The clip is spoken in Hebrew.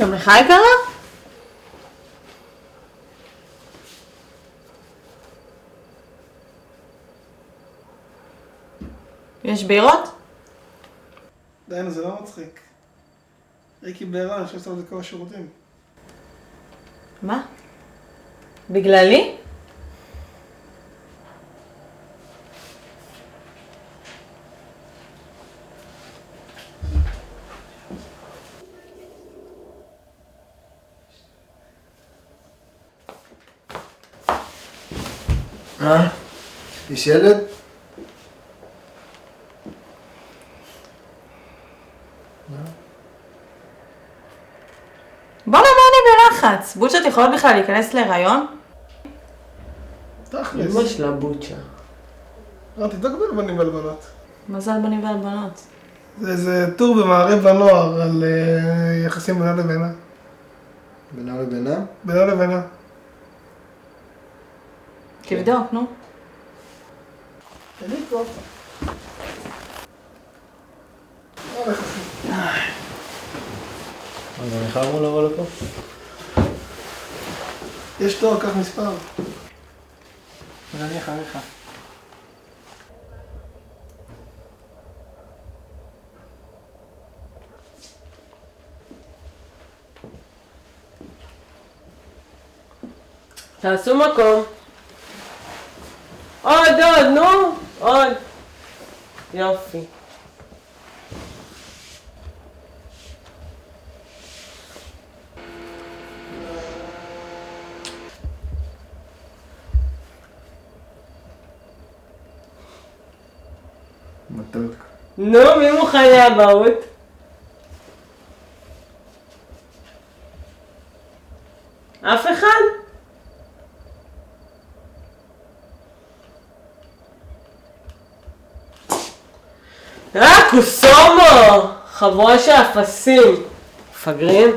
גם לך יקרה? יש בירות? דיינו, זה לא מצחיק. ריקי בהירה, אני חושב שאתה לכל השירותים. מה? בגללי? יש ילד? בוא נאמר אני בלחץ. בוצ'ות יכולות בכלל להיכנס להיריון? תכלס. אמא שלה בוצ'ה. תבדוק בין בנים ולבנות. מזל בנים ועל בנות. זה איזה טור במעריב לנוער על יחסים בינה לבינה. בינה לבינה? בינה לבינה. תבדוק, נו. אליקו. אז אני חייב אמור לבוא לפה. יש תור, קח מספר. אני אחריך. תעשו מקום. עוד, נו, עוד. יופי. מתוק. נו, מי מוכן לאבהות? אף אחד? קוסומו! חבורה של אפסים. מפגרים?